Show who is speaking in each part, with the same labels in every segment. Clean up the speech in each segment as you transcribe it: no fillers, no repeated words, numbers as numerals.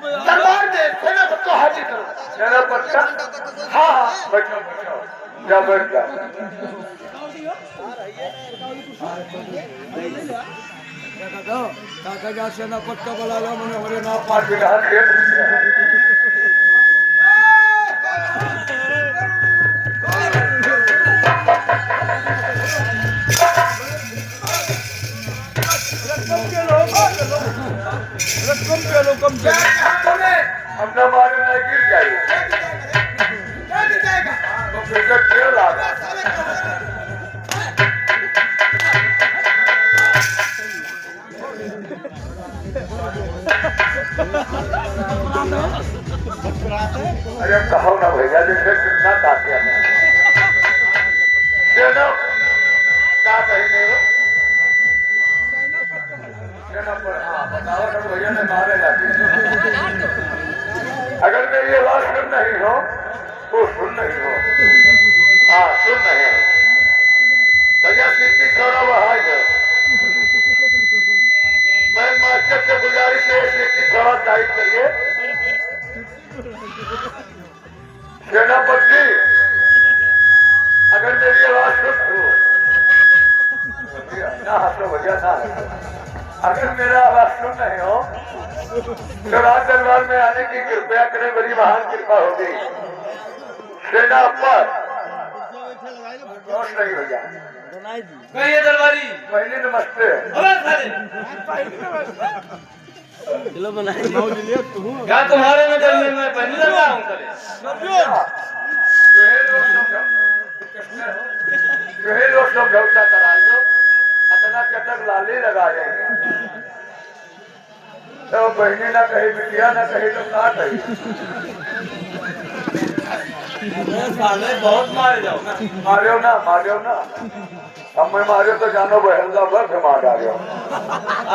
Speaker 1: दरबार में सेनापति को हाजिर करो।
Speaker 2: सेनापति? हाँ हाँ, बैठो बैठो, जा बैठ जा।
Speaker 3: काका जा सेनापति का बुला लो, मैंने हमारे नाम
Speaker 2: पाँच बिगहा खेत अपना मारे में गिर जाइए तो फिर से क्यों लागा? अरे कहो ना भैया, जैसे कितना ताकत है। चलो क्या कहेंगे वो? चलो पर हाँ बताओ ना भैया ने मारे लाठी। अगर मेरी आवाज सुन नहीं हो तो सुन नहीं हो। हाँ सुन नहीं हो भैया, सीटी थोड़ा बढ़ा दो। मैं मास्टर से गुजारिश है, सीटी थोड़ा टाइट करिए। सेनापति अगर मेरी आवाज सुन हो ना हंसो भैया ना, अगर मेरा आवाज सुन नहीं हो तो राज दरबार में आने की कृपया करें, बड़ी महान कृपा होगी। सेना पर रोश नहीं हो जाए।
Speaker 1: कहिए दरबारी।
Speaker 2: पहले नमस्ते।
Speaker 1: क्या तुम्हारे में जल्दी मैं पहले लगा हूँ करे?
Speaker 2: लोग समझौता कराइयो, अपना चटक लाली लगा जाएंगे तो बहनी ना कही, बिटिया ना कही तो का कही?
Speaker 1: साले बहुत मारे जाओ ना।
Speaker 2: मारियो ना, मारियो ना। अब मैं मारियो तो जानो बहलदा भर से मार डालियो।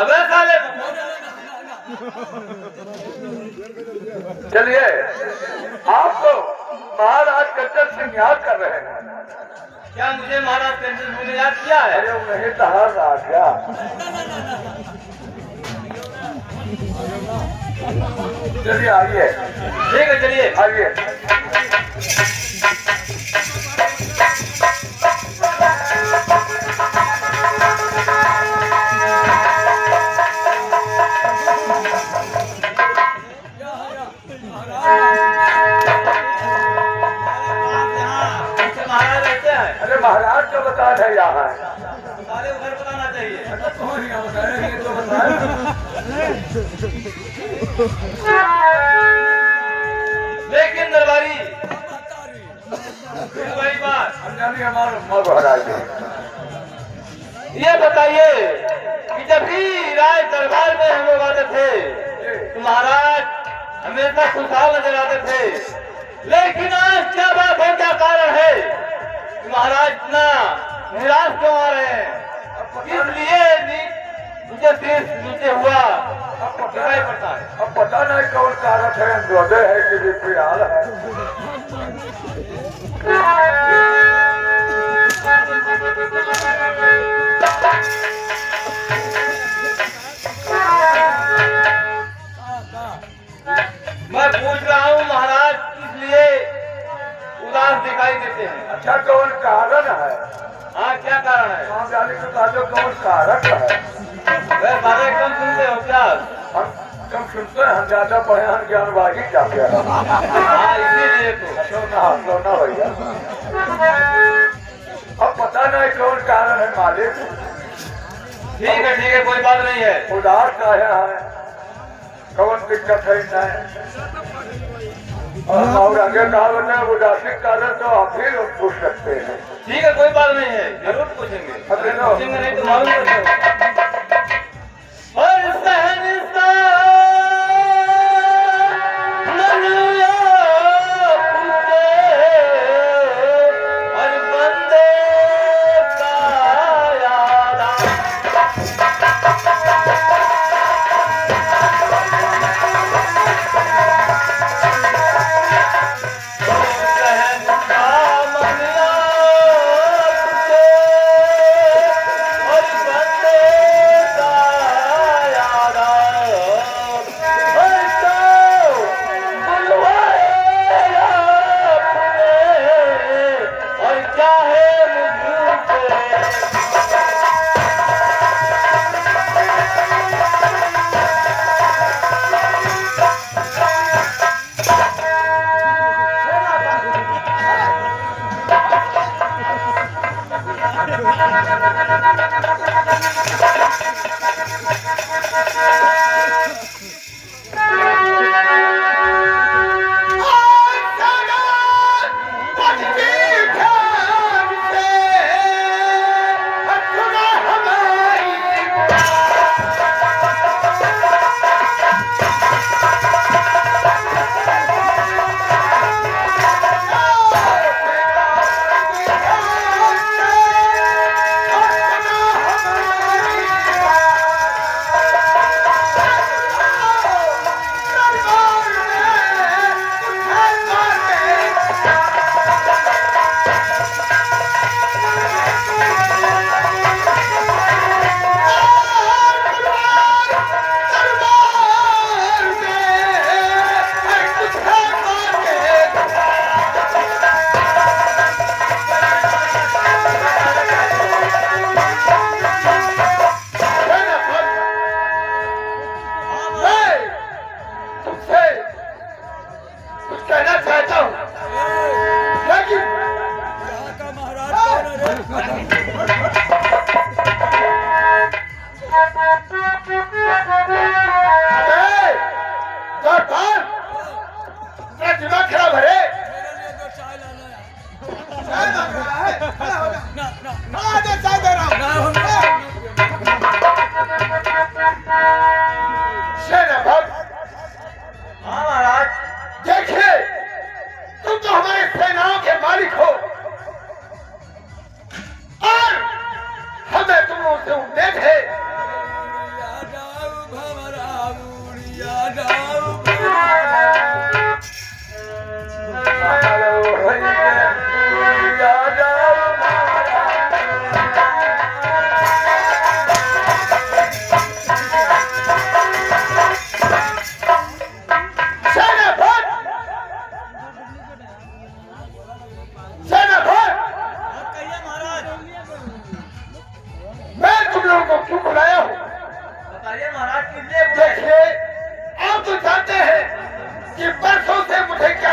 Speaker 1: अबे साले
Speaker 2: चलिए, आप तो महाराज कच्चर सिंह याद कर रहे हैं।
Speaker 1: क्या मुझे महाराज कंजन ने याद किया है?
Speaker 2: अरे नहीं तो हर रहा क्या? चलिए आइए।
Speaker 1: ठीक है चलिए
Speaker 2: आइए।
Speaker 1: महाराज रहते हैं।
Speaker 2: अरे महाराज का बता है यहाँ है।
Speaker 1: सारे उधर बताना चाहिए।
Speaker 2: तो बताए।
Speaker 1: लेकिन दरबारी वही बात,
Speaker 2: अनजानी हमारा महाराज
Speaker 1: ये बताइए कि जब भी राज दरबार में हम लोग आते थे तो महाराज हमेशा खुशहाल नजर आते थे, लेकिन आज क्या बात है, क्या कारण है कि महाराज इतना निराश क्यों आ रहे हैं? इसलिए मुझे शीर्ष नीचे हुआ दिखाई पड़ता है।
Speaker 2: अब पता नहीं कौन कारक है, अंत्योदय है कि विपियाल है।
Speaker 1: मैं पूछ रहा हूँ महाराज इसलिए उदास दिखाई देते हैं।
Speaker 2: अच्छा कौन कारण है?
Speaker 1: हाँ क्या कारण है?
Speaker 2: हम जाने के बाद कौन कारक है?
Speaker 1: वह सारे कम सुनते हो क्या?
Speaker 2: हम कम सुनते हैं, हम ज्यादा पढ़े हैं, ज्ञानबाजी चाहते हैं।
Speaker 1: हाँ इसीलिए तो।
Speaker 2: सोना भैया, अब पता नहीं कौन कारण है मालिक।
Speaker 1: ठीक है कोई बात नहीं है।
Speaker 2: उदास का है, कौन दिक्कत है नहीं। और आगे कहा बताए उदासी कारण तो आप ही लोग पूछ सकते हैं।
Speaker 1: ठीक है कोई बात नहीं है, जरूर पूछेंगे। पूछेंगे नहीं तो मालूम नहीं। और सहनसा मनुया पूछे और बंदे का यारा।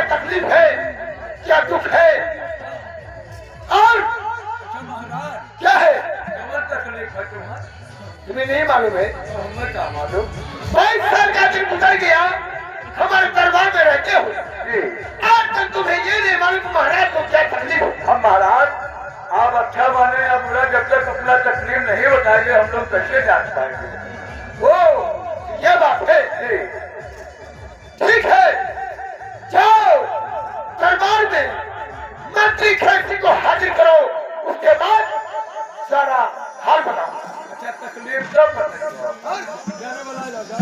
Speaker 2: तकलीफ है, क्या दुख है और
Speaker 3: अच्छा महाराज,
Speaker 2: क्या है?
Speaker 3: क्या तकलीफ है तुम्हारा?
Speaker 2: तुम्हें नहीं मालूम है?
Speaker 3: हमें क्या मालूम?
Speaker 2: 22 साल का दिन गुजर गया हमारे दरबार में रहते हुए, आज तक तुम्हें ये नहीं मालूम महाराज को क्या तकलीफ है?
Speaker 3: हम महाराज, आप अच्छा माने या बुरा, जब तक अपना तकलीफ नहीं बताएंगे हम लोग कैसे जान पाएंगे?
Speaker 2: ओ ये बात है। ठीक है, जाओ दरबार में मंत्री खड़सी को हाजिर करो, उसके बाद सारा हाल बताओ।
Speaker 3: अच्छा तकलीफ तब बताएंगे। जाने वाला जाओ।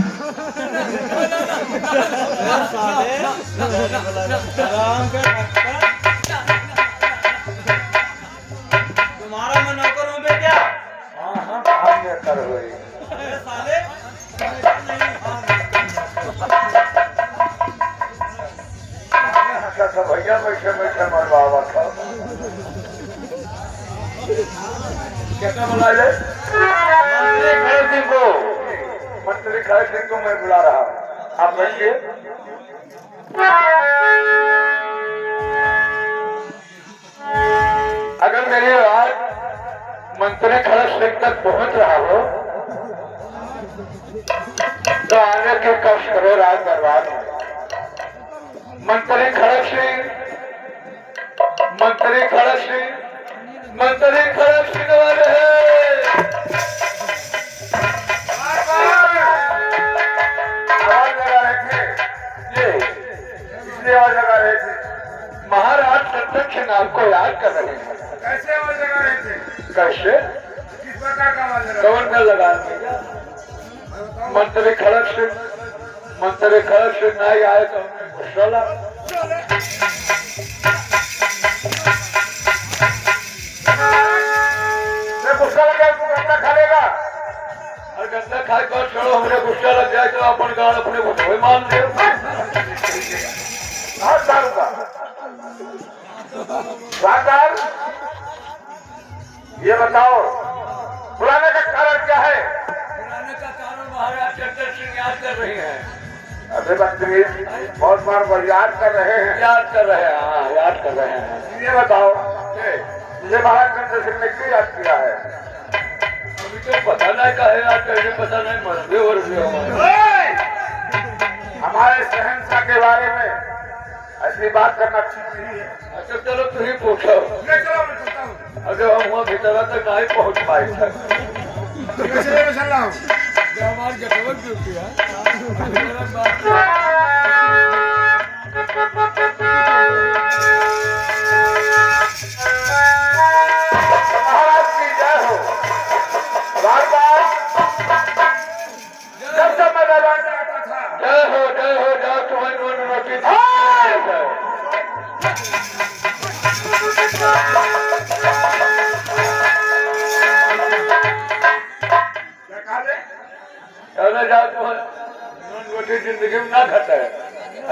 Speaker 1: तुम्हारा मैं नौकर हूँ बे क्या?
Speaker 3: हाँ हाँ काम में कर रही।
Speaker 1: अरे साले
Speaker 3: अच्छा था भैया, बैठे बैठे मरवा था। कैसा बुला ले?
Speaker 1: मंत्री खड़े सिंह को
Speaker 3: मंत्री खड़े सिंह को मैं बुला रहा हूँ, आप बैठिए।
Speaker 2: अगर मेरी आवाज मंत्री खड़क सिंह तक पहुंच रहा हो तो आने के कष्ट करो राज दरबार में। मंत्री खड़क सिंह, मंत्री खड़क सिंह, मंत्री खड़क सिंह वाले आवाज लगा रहे थे ये, इसलिए आवाज लगा रहे थे। महाराज प्रत्यक्ष नाम को याद कर रहे हैं।
Speaker 3: कैसे आवाज लगा रहे थे?
Speaker 2: कैसे?
Speaker 3: किस प्रकार का आवाज लगा?
Speaker 2: कौन का लगा? मंत्री खड़क सिंह, मंत्री खड़क सिंह नहीं आए तो गुस्सा लगा। गुस्सा लग जाए तो गंदा खा लेगा, और गंदा खाए तो छोड़ो, हमने गुस्सा लग जाए तो अपन गाड़ अपने को मान दे। हाथ डालूंगा सरकार, ये बताओ बुलाने का कारण क्या है?
Speaker 3: बुलाने का कारण महाराज चंद्र सिंह याद कर रही हैं।
Speaker 2: अभी मंत्री बहुत बार वो याद कर रहे हैं। याद कर रहे हैं, हाँ याद कर रहे हैं। ये बताओ ये महाराज चंद्र सिंह ने क्यों याद किया है?
Speaker 3: अभी तो पता नहीं का है याद करके, पता नहीं मर भी और भी होगा।
Speaker 2: हमारे शहंशाह के बारे में ऐसी बात करना ठीक नहीं है।
Speaker 3: अच्छा चलो तुम ही पूछो। अगर हम वहाँ भीतर तक नहीं पहुँच पाए थे। हमारी गठबंधन ड्यूटी है।
Speaker 2: महाराज की जय हो। बार बार जब जब मैं दरबार में आता था,
Speaker 3: जय हो जाओ तुम्हारी रोटी।
Speaker 2: क्या कहा रे?
Speaker 3: कहना जाओ तुम्हारी रोटी जिंदगी में ना खाता है,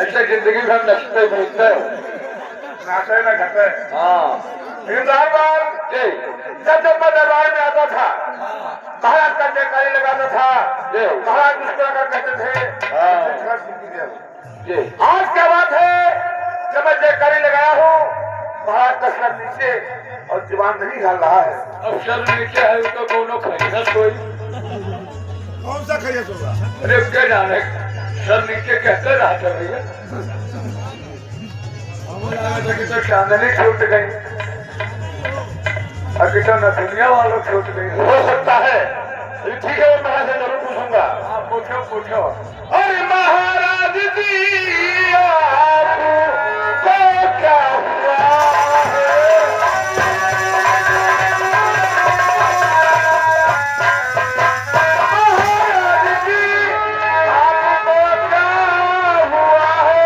Speaker 3: ऐसे जिंदगी में हम नचते घूमते हैं।
Speaker 2: नाचे न घटे।
Speaker 3: हाँ
Speaker 2: लेकिन बार बार जब जब मैं दरबार में आता था, महाराज का जयकारी लगाता था, महाराज मुस्कुराकर कहते थे आज क्या बात है, जब मैं जयकारी लगाया हूँ महाराज का सर नीचे और जुबान नहीं हिल रहा है।
Speaker 3: अब सर नीचे है तो कोनो खरीदा कोई
Speaker 2: कौन सा खरीद होगा?
Speaker 3: अरे क्या जाने सर नीचे कहते रहा था भैया।
Speaker 2: कि तो चांदनी छूट गई, अभी तो न दुनिया वालों छूट गई। हो सकता है, ठीक है मैं महाराज से जरूर पूछूंगा।
Speaker 3: आप पूछो पूछो।
Speaker 2: अरे महाराज जी आपको क्या हुआ है? महाराज जी आपको क्या हुआ है?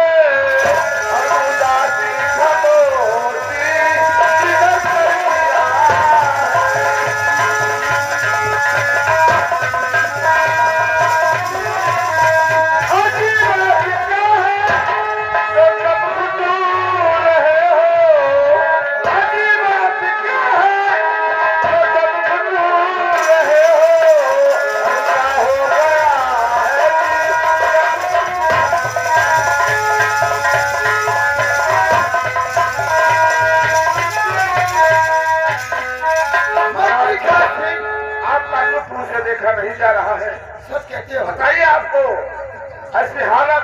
Speaker 2: और उदासी खामोशी किधर गया? अजी बात क्या है? ऐसी हालत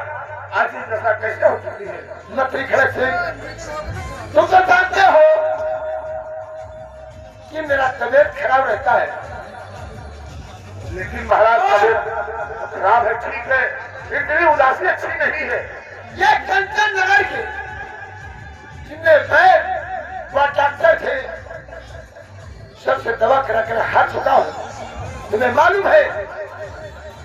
Speaker 2: आज ही दशा कैसे हो सकती है? मंत्री खड़क सिंह, तुम तो जानते हो कि मेरा तबीयत खराब रहता है। लेकिन महाराज तबीयत खराब है, ठीक है, इतनी उदासी अच्छी नहीं है। ये कंचन नगर के जितने वैद्य व डॉक्टर थे, सबसे दवा करा कर हाथ चुका हूं। तुम्हें मालूम है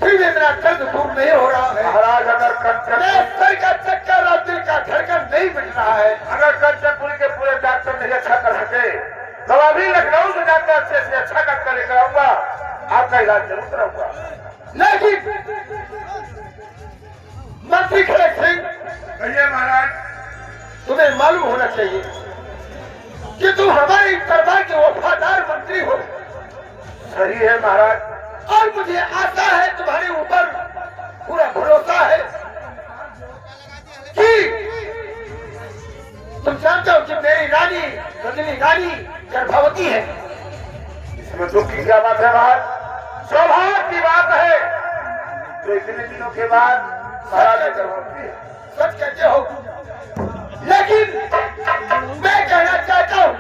Speaker 2: फिर भी मेरा दर्द दूर नहीं हो रहा है। महाराज अगर कंचन सर का चक्कर और दिल का धड़कन नहीं मिट रहा है, अगर कंचनपुरी के पूरे डॉक्टर नहीं अच्छा कर सके तो अभी लखनऊ से जाकर अच्छे से अच्छा कर लेकर आऊंगा, आपका इलाज जरूर कराऊंगा। लेकिन मंत्री खड़क सिंह, कहिए महाराज, तुम्हें मालूम होना चाहिए कि तुम हमारे दरबार के वफादार मंत्री हो। सही है महाराज, और मुझे आशा है, तुम्हारे ऊपर पूरा भरोसा है कि तुम जानते हो कि मेरी रानी रजनी रानी गर्भवती है। इसमें दुख की क्या बात है महाराज? सौभाग्य की बात है, तो इतने दिनों के बाद महाराज गर्भवती है। सच कहते हो, लेकिन मैं कहना चाहता हूँ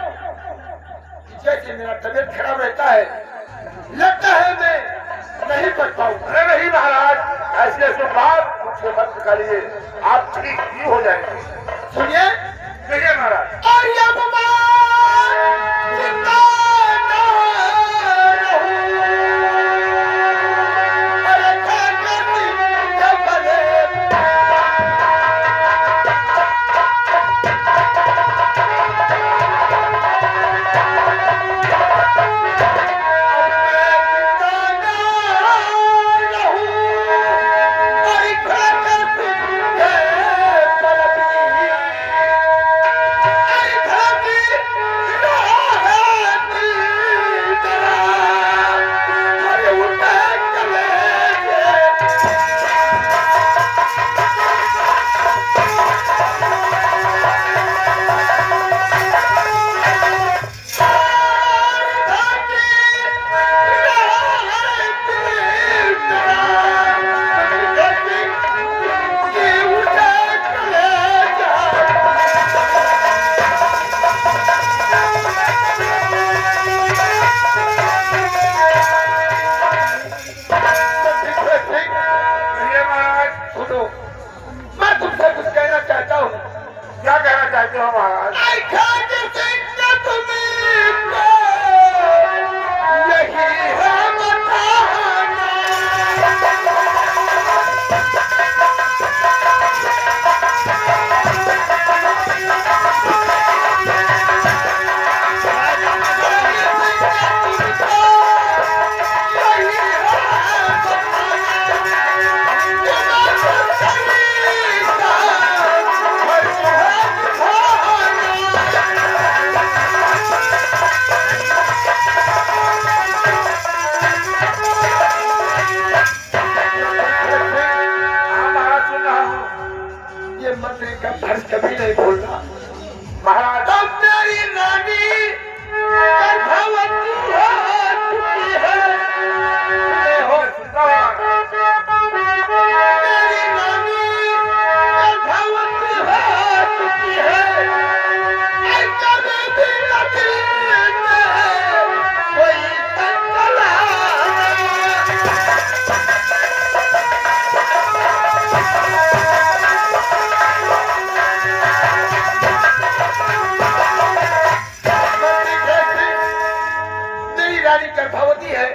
Speaker 2: कि जैसे मेरा तबीयत खराब रहता है, लगता है मैं नहीं पढ़ पाऊंगा। अरे नहीं महाराज, ऐसी ऐसी बात मुझसे मत निकालिए, आप ठीक ही हो जाएंगे। सुनिए, कहिए महाराज। और ये कभी नहीं बोलना महाराज। अब मेरी रानी गर्भवती हो चुकी है। हो मेरी रानी गर्भवती हो चुकी है। कभी भी कोई गर्भवती है,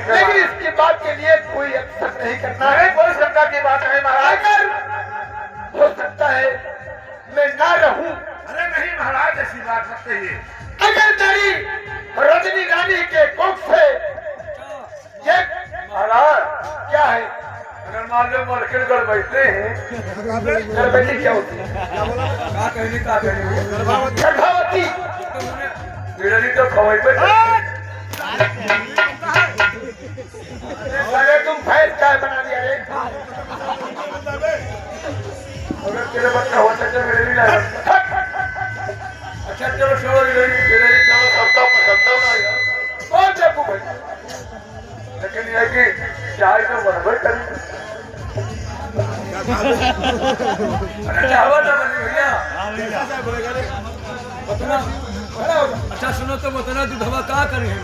Speaker 2: लेकिन इसकी बात के लिए कोई एक्सेप्ट नहीं करना है। कोई शंका की बात नहीं महाराज। अगर हो सकता है मैं ना रहूं। अरे नहीं महाराज, ऐसी बात मत कहिए। अगर मेरी रजनी रानी के कोख से ये महाराज क्या है, अगर मान लो मलकिन कर बैठते हैं, गर्भवती क्या होती है? गर्भवती मेरी तो खवाई पे अरे तुम भैंस काय बना दिया रे? अगर तेरे बच्चा होता तो मेरे लिए अच्छा चलो छोड़ो, मेरे लिए चलो सबका ना यार। कौन जब भाई, लेकिन ये कि चाय तो बराबर करी
Speaker 3: चाहवा ना बनी भैया बतना अच्छा सुनो तो बतना दूधवा का करी है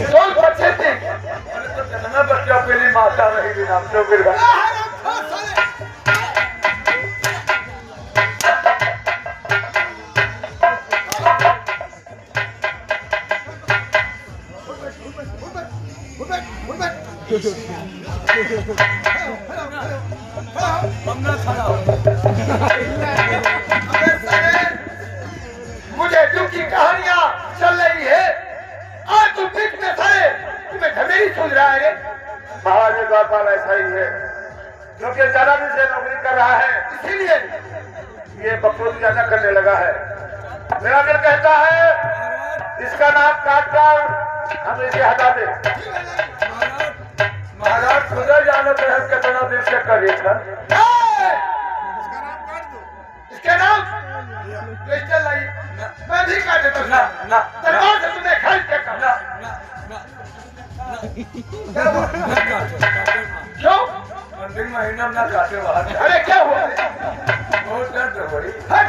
Speaker 2: चल बच्चे थे
Speaker 3: अरे तो कितना बच्चा पहली माता रही भी नाम तो गिर गया हमने खड़ा
Speaker 2: मुझे दुख की कहानियां चल रही है आज तू पीठ में खड़े तुम्हें धमेरी सूझ रहा है रे
Speaker 3: महाराज द्वारपाल ऐसा ही है क्योंकि ज्यादा दिन से नौकरी कर रहा है
Speaker 2: इसीलिए
Speaker 3: ये बकरों ज्यादा करने लगा है मेरा दिल कहता है इसका नाम काट कर हम इसे हटा दे महाराज खुदा जानते हैं कितना दिन से करे था
Speaker 2: इसके नाम चल रही मैं भी काट देता हूं
Speaker 3: ना
Speaker 2: दरबार से तुम्हें खरीद के कर क्यों
Speaker 3: अंतिम महीना ना काटे बाहर
Speaker 2: अरे क्या हुआ
Speaker 3: बहुत दर्द हो रही
Speaker 2: हट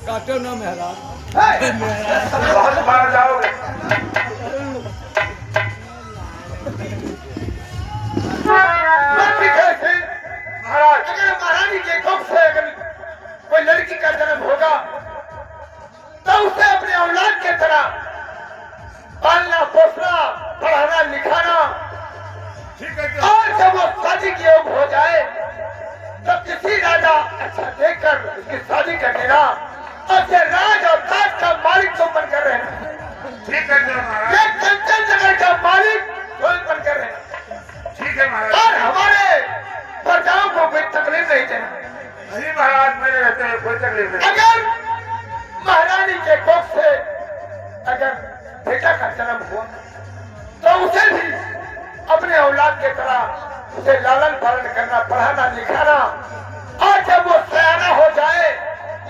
Speaker 3: काटो ना महाराज
Speaker 2: हट
Speaker 3: बहुत बार जाओगे
Speaker 2: महाराज अगर महारानी के कोख से अगर कोई लड़की का जन्म होगा तो उसे अपने औलाद के तरह पालना पोसना पढ़ाना लिखाना
Speaker 3: ठीक है
Speaker 2: और जब वो शादी की योग हो जाए तब किसी राजा अच्छा देखकर उसकी शादी कर देना और फिर राज और ताज का मालिक तो बनकर रहना
Speaker 3: ठीक है महाराज
Speaker 2: ये कंचन नगर का मालिक तो बनकर रहना
Speaker 3: ठीक है महाराज
Speaker 2: और हमारे प्रजाओं को कोई तकलीफ नहीं देना
Speaker 3: नहीं महाराज मेरे रहते हैं कोई तकलीफ नहीं
Speaker 2: अगर महारानी के कोख से अगर बेटा का जन्म हुआ तो उसे भी अपने औलाद के तरह उसे लालन पालन करना पढ़ाना लिखाना और जब वो सयाना हो जाए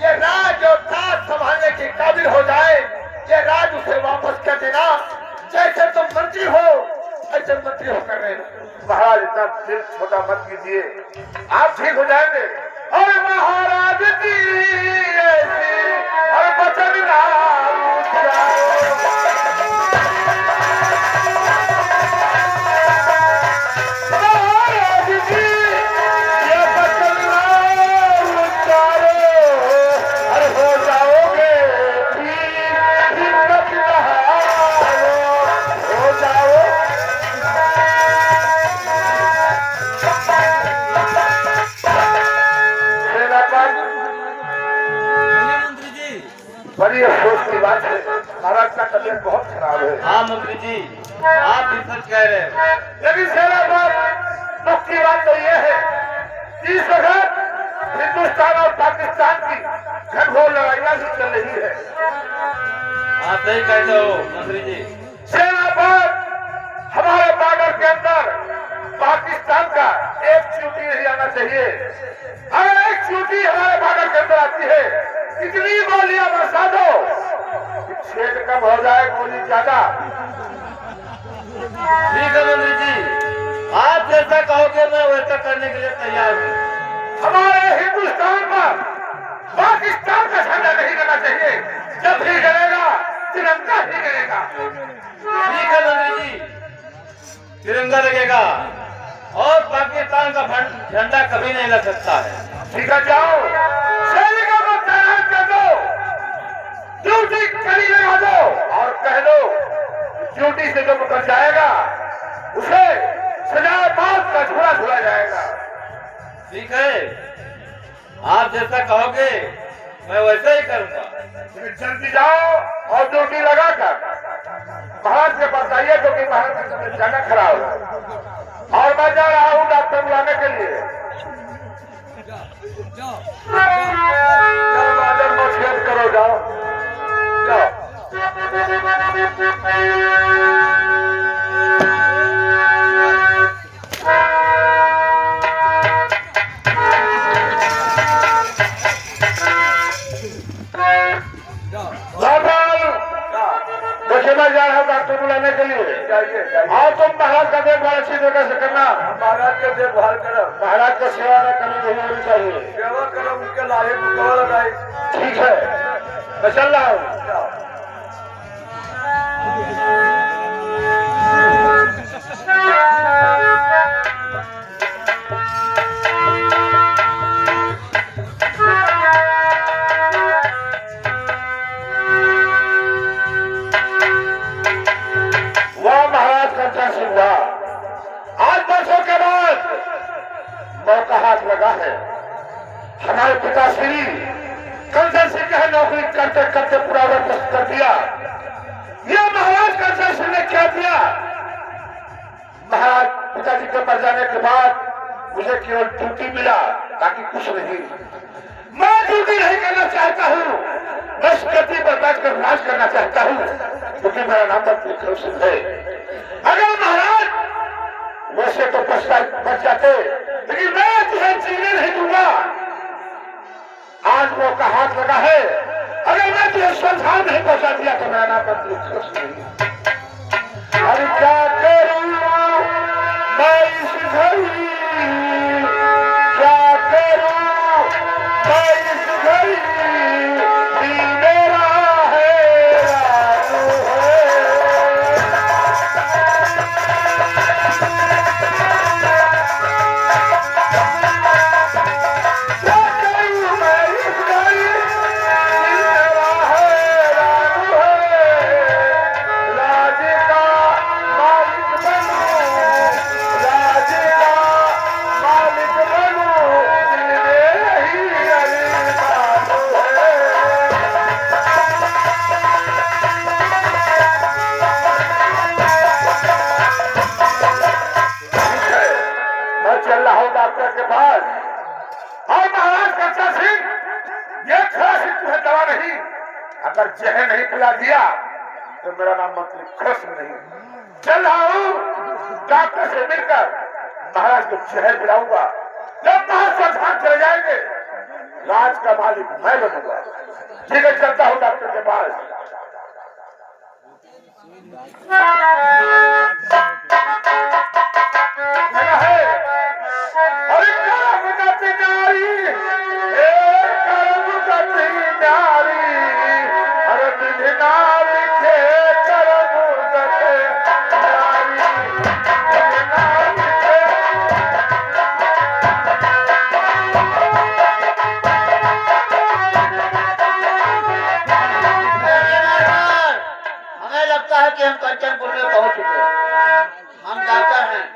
Speaker 2: ये राज और ताज संभालने के काबिल हो जाए ये राज उसे वापस कर देना जैसे तुम मंत्री हो ऐसे मंत्री होकर रहना
Speaker 3: महाराज इतना दिल छोटा मत कीजिए आप ठीक हो जाएंगे और महाराज की ऐसी और बचन ना महाराज की ये बचन ना उतारो अरे हो जाओगे ठीक मत हो जाओ
Speaker 1: मंत्री जी
Speaker 3: बड़ी अफसोस की बात है महाराज का तबीयत बहुत खराब है
Speaker 1: हाँ मंत्री जी आप भी सच कह रहे हैं
Speaker 3: लेकिन सेना पर दुख की बात तो ये है कि इस वक्त हिंदुस्तान और पाकिस्तान की घनघोर लड़ाइयां भी चल रही है
Speaker 1: हाँ सही कहते हो मंत्री जी
Speaker 3: सेना पर हमारे बॉर्डर के अंदर पाकिस्तान का एक चींटी नहीं आना चाहिए अगर एक चींटी हमारे बॉर्डर के अंदर आती है कितनी गोलियां बरसा दो छेद कम हो जाए गोली ज्यादा
Speaker 1: ठीक है मंत्री जी आप जैसा कहोगे मैं वैसा करने के लिए तैयार हूँ
Speaker 3: हमारे हिंदुस्तान पर पाकिस्तान का झंडा नहीं लगना चाहिए जब भी करेगा तिरंगा ही करेगा
Speaker 1: ठीक है मंत्री जी तिरंगा लगेगा और पाकिस्तान का झंडा कभी नहीं लग सकता है
Speaker 3: ठीक है जाओ सैनिकों को तैनात कर दो ड्यूटी कड़ी लगा दो और कह दो ड्यूटी से जो मुकर जाएगा उसे सजाए मौत का झूला झूला जाएगा
Speaker 1: ठीक है आप जैसा कहोगे मैं वैसा ही करूंगा
Speaker 3: जल्दी जाओ और ड्यूटी लगाकर महाराज के पास आइए क्योंकि महाराज का तबीयत ज्यादा खराब है और मैं जा रहा हूँ डॉक्टर बुलाने के लिए जाओ बादल मत खेत करो जाओ जाओ बादल मैं जा रहा हूँ डॉक्टर बुलाने के लिए।
Speaker 2: जाइए जाइए।
Speaker 3: और तुम महाराज का देखभाल अच्छी जगह से करना।
Speaker 2: महाराज के देखभाल करो,
Speaker 3: महाराज को सेवा न करनी नहीं होनी चाहिए।
Speaker 2: सेवा करो, उनके लाहे बुकवा लगाई।
Speaker 3: ठीक है, मैं चल रहा हूँ। आज वर्षों के बाद मौका हाथ लगा है। हमारे पिताश्री कंचन सिंह का नौकरी करते करते पूरा वर्ष कर दिया। ये महाराज कंचन सिंह ने क्या दिया? महाराज पिताजी के मर जाने के बाद मुझे केवल ड्यूटी मिला, ताकि कुछ नहीं। मैं ड्यूटी नहीं करना चाहता हूँ, मैं गद्दी पर बैठकर राज करना चाहता हूँ, क्योंकि मेरा नाम मंत्री कौशिक है। अगर महाराज वैसे तो बच जाते, लेकिन मैं तुझे जीने नहीं दूंगा। आज मौका हाथ लगा है, अगर मैं तुझे संसार नहीं पहुंचा दिया तो मेरा नाम मंत्री कौशिक नहीं। अरे क्या करूं मैं इस घड़ी, क्या करूं मैं इस घड़ी, दिल मेरा है राजू है। चल रहा हूं डॉक्टर के पास। और महाराज कंचा सिंह, ये खांसी तुम्हें दवा नहीं, अगर जहर नहीं पिला दिया तो मेरा नाम मंत्री खुश नहीं। चल रहा हूं डॉक्टर से मिलकर महाराज को जहर पिलाऊंगा। जब महाराज धाम चले जाएंगे, राज का मालिक मैं बनूंगा। ठीक है, चलता हूं डॉक्टर के पास। अरे कर्म गति नारी, कर्म गति नारी, अरे विधिना लिखे कर्म गति नारी, विधिना लिखे।
Speaker 1: हमें लगता है कि हम कंचनपुर में पहुंच चुके हैं। हम डॉक्टर हैं।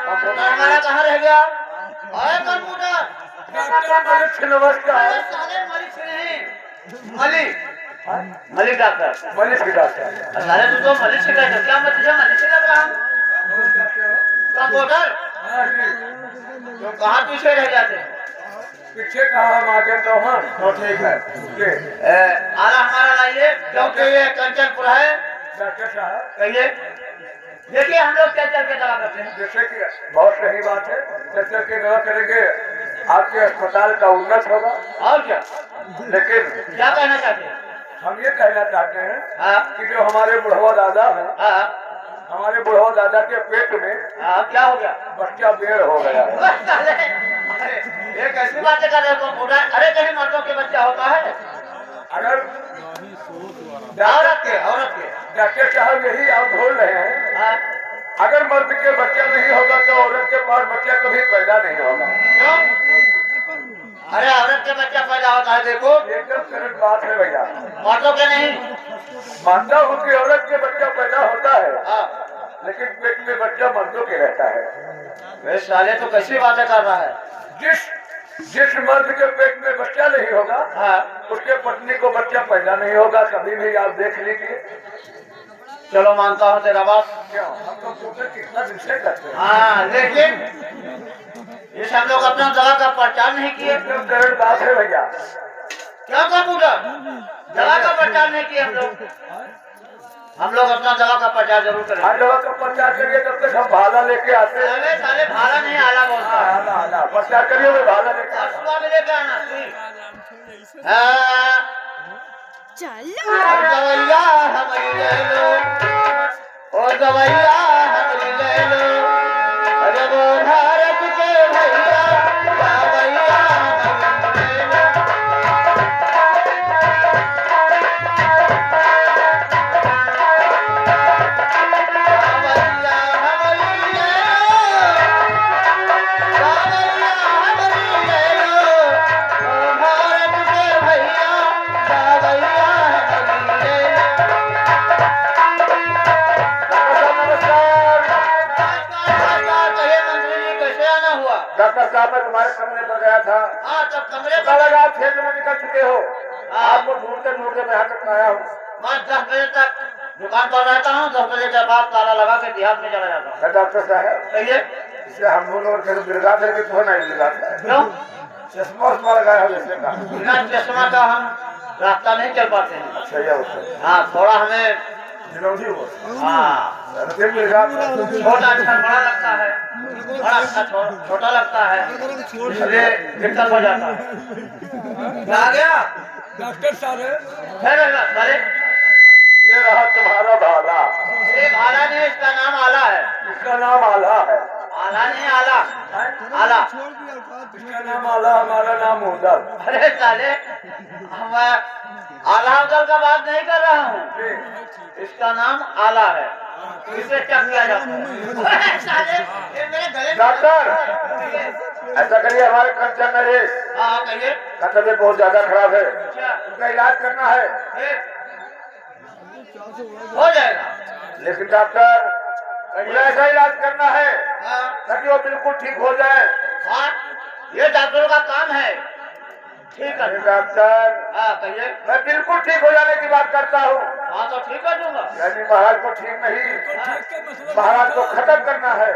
Speaker 1: कंप्यूटर हमारा कहाँ रह गया? अरे कंप्यूटर,
Speaker 2: नमस्कार।
Speaker 1: साले मलिक से नहीं, मलिक डॉक्टर,
Speaker 2: मनीष की डॉक्टर।
Speaker 1: साले तू तो मलिक से कहते, क्या मैं तुझे मलिक से लग रहा हूँ? कंप्यूटर, तो कहाँ पीछे रह जाते हैं?
Speaker 2: पीछे कहा, हम आगे तो हम। तो ठीक है,
Speaker 1: आला हमारा लाइए, क्योंकि ये कंचनपुर है।
Speaker 2: डॉक्टर साहब
Speaker 1: कहिए। देखिए हम लोग चल चल के दवा करते हैं।
Speaker 2: जैसे कि बहुत सही बात है, चल चल के दवा करेंगे, आपके अस्पताल का उन्नत होगा।
Speaker 1: और क्या?
Speaker 2: लेकिन
Speaker 1: क्या कहना चाहते हैं?
Speaker 2: हम ये कहना चाहते हैं
Speaker 1: हाँ
Speaker 2: कि जो हमारे बुढ़वा दादा है,
Speaker 1: हाँ
Speaker 2: हमारे बुढ़वा दादा के पेट में
Speaker 1: हाँ, क्या हो गया?
Speaker 2: बच्चा बेड़ हो गया है।
Speaker 1: अरे ये कैसी बातें कर रहे हो कंप्यूटर? अरे कहीं मर्दों के बच्चा होता है?
Speaker 2: अगर
Speaker 1: औरत के
Speaker 2: डॉक्टर साहब यही आप बोल रहे हैं,
Speaker 1: हाँ?
Speaker 2: अगर मर्द के बच्चा नहीं होगा तो औरत के पास बच्चा कभी पैदा नहीं होगा।
Speaker 1: क्यों? अरे औरत के बच्चा पैदा होता है, देखो
Speaker 2: एकदम सरल बात है भैया।
Speaker 1: मर्दों के नहीं।
Speaker 2: मानता हूँ कि औरत के बच्चा पैदा होता है,
Speaker 1: हाँ,
Speaker 2: लेकिन पेट में बच्चा मर्दों के रहता है।
Speaker 1: वे साले तो कैसी बातें कर रहा है?
Speaker 2: जिस मर्द के पेट में बच्चा नहीं होगा,
Speaker 1: हाँ,
Speaker 2: उसके पत्नी को बच्चा पैदा नहीं होगा। कभी भी आप देख लीजिए।
Speaker 1: चलो मानता हूँ तेरा बात।
Speaker 2: क्यों? हम कंप्यूटर कितना दिन से करते हैं।
Speaker 1: हाँ, लेकिन इस हम लोग अपना दवा का प्रचार नहीं किए।
Speaker 2: एकदम सरल बात है भैया।
Speaker 1: क्या कंप्यूटर? दवा का प्रचार नहीं किए हम लोग अपना दवा का प्रचार जरूर करें।
Speaker 2: हर दवा का प्रचार करिए, तब तक हम भाला लेके आते हैं।
Speaker 1: अरे साले भाला नहीं, आला बोलता है।
Speaker 2: आला आला प्रचार करिए, मैं भाला लेके
Speaker 1: और
Speaker 2: आता हूं।
Speaker 1: सुबह में लेके आना सुई। हाँ,
Speaker 4: चलो
Speaker 1: हम दवैया हम ले लो। गवैया हमरी ले लो, अरे वो भारत के भैया गवैया हमरी ले लो। गवैया हमरी ले लो, गवैया हमरी ले लो, ओ भारत के भैया गवैया हमरी ले लो। कहिए मंत्री जी, कैसे आना हुआ?
Speaker 3: डॉक्टर साहब मैं तुम्हारे कमरे पर गया था,
Speaker 1: हाँ, तब कमरे
Speaker 3: पता
Speaker 1: पर
Speaker 3: लगा आप 6 बजे निकल चुके हो। आपको ढूंढते ढूंढते मैं यहाँ तक आया हूँ।
Speaker 1: मैं 10 बजे तक दुकान पर रहता हूँ, 10 बजे के बाद ताला लगा के देहात में चला जाता हूँ।
Speaker 3: डॉक्टर साहब
Speaker 1: कहिए।
Speaker 3: इसे हम दोनों और फिर बिरगा करके तो नहीं बिरगाता,
Speaker 1: क्यों?
Speaker 3: चश्मा उस्मा लगाया हो जैसे का।
Speaker 1: बिना चश्मा का हम रास्ता नहीं चल पाते हैं।
Speaker 3: अच्छा ये होता है,
Speaker 1: हाँ, थोड़ा हमें
Speaker 3: विनोदी हो।
Speaker 1: हाँ
Speaker 3: फिर बिरगाता
Speaker 1: छोटा अक्षर बड़ा लगता है, बड़ा अक्षर छोटा लगता है, इसलिए दिक्कत हो जाता है। क्या आ गया
Speaker 2: डॉक्टर साहब
Speaker 1: अरे
Speaker 3: ये रहा तुम्हारा भाला।
Speaker 1: ये भाला नहीं, इसका नाम आला है।
Speaker 3: इसका नाम आला है।
Speaker 1: आला नहीं, आला आला।
Speaker 3: इसका नाम आला, हमारा नाम उदल।
Speaker 1: अरे साले, मैं आला अफजल का बात नहीं कर रहा हूँ, इसका नाम आला है, इसे चेक किया जाता है। अरे साले, ये मेरे गले में-
Speaker 3: डॉक्टर ऐसा करिए, हमारे कंचन नरेश
Speaker 1: हाँ कहिए।
Speaker 3: का तबीयत बहुत ज्यादा खराब है,
Speaker 1: अच्छा,
Speaker 3: उनका इलाज करना है।
Speaker 1: हो जाएगा।
Speaker 3: लेकिन डॉक्टर मुझे ऐसा इलाज करना है
Speaker 1: हाँ
Speaker 3: ताकि वो बिल्कुल ठीक हो जाए।
Speaker 1: हाँ, ये डॉक्टरों का काम है। ठीक है
Speaker 3: अरे डॉक्टर
Speaker 1: हाँ कहिए।
Speaker 3: मैं बिल्कुल ठीक हो जाने की बात करता हूँ,
Speaker 1: हाँ तो ठीक कर दूंगा।
Speaker 3: यानी महाराज को ठीक नहीं, महाराज को खत्म करना है।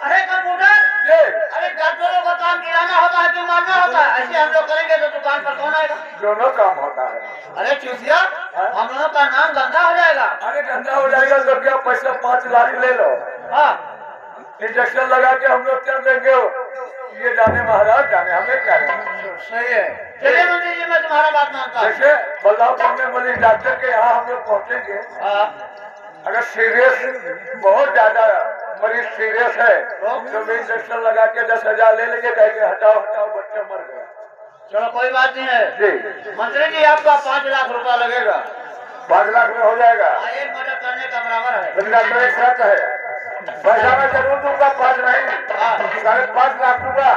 Speaker 1: अरे कंप्यूटर,
Speaker 3: ये
Speaker 1: अरे डॉक्टरों का काम गिराना होता है कि मारना होता है? ऐसे हम लोग करेंगे तो दुकान पर कौन आएगा?
Speaker 3: दोनों काम होता है।
Speaker 1: अरे चूसिया, हम लोगों का नाम गंदा हो जाएगा।
Speaker 3: अरे गंदा हो जाएगा तो क्या, पैसा 5 लाख ले लो,
Speaker 1: हाँ
Speaker 3: इंजेक्शन लगा के हम लोग क्या देंगे? ये जाने महाराज जाने, हमें क्या लेना।
Speaker 1: सही है। चलिए मंत्री जी, मैं तुम्हारा बात मानता हूँ।
Speaker 3: जैसे बल्लापुर में मरीज डॉक्टर के यहाँ हम लोग पहुँचेंगे,
Speaker 1: हाँ
Speaker 3: अगर सीरियस बहुत ज्यादा मरीज सीरियस है तो भी इंजेक्शन लगा के 10,000 ले लेंगे, कहेंगे हटाओ हटाओ बच्चा मर गया।
Speaker 1: चलो कोई बात नहीं है।
Speaker 3: जी
Speaker 1: मंत्री जी, आपका 5 लाख रुपया लगेगा।
Speaker 3: 5 लाख में हो जाएगा।
Speaker 1: एक मदद करने का बराबर है।
Speaker 3: लेकिन डॉक्टर एक शर्त है, पैसा मैं जरूर दूंगा, 5 नहीं 5.5 लाख दूंगा,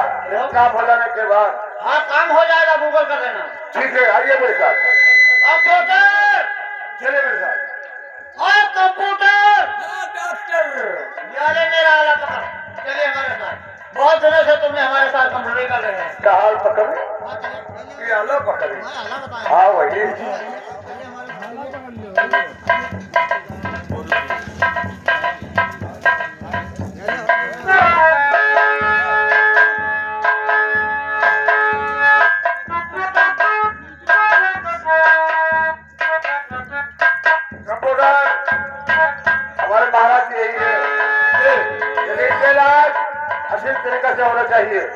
Speaker 3: काम हो जाने के बाद।
Speaker 1: हाँ काम हो जाएगा, गूगल कर देना।
Speaker 3: ठीक है, आइए मेरे साथ,
Speaker 1: कंप्यूटर,
Speaker 3: चलिए मेरे साथ।
Speaker 1: और कंप्यूटर,
Speaker 2: डॉक्टर
Speaker 1: यारे मेरा आला पकड़, चलिए हमारे साथ। बहुत दिनों से तुमने हमारे साथ कंप्यूटर कर रहे हैं।
Speaker 3: क्या हाल पकड़,
Speaker 1: हाँ, चलिए।
Speaker 3: ये आला पकड़,
Speaker 1: आला बताया।
Speaker 3: हाँ वही। कंप्यूटर हमारे महाराज जी यही है, ये इनका इलाज अच्छी तरीके से होना चाहिए।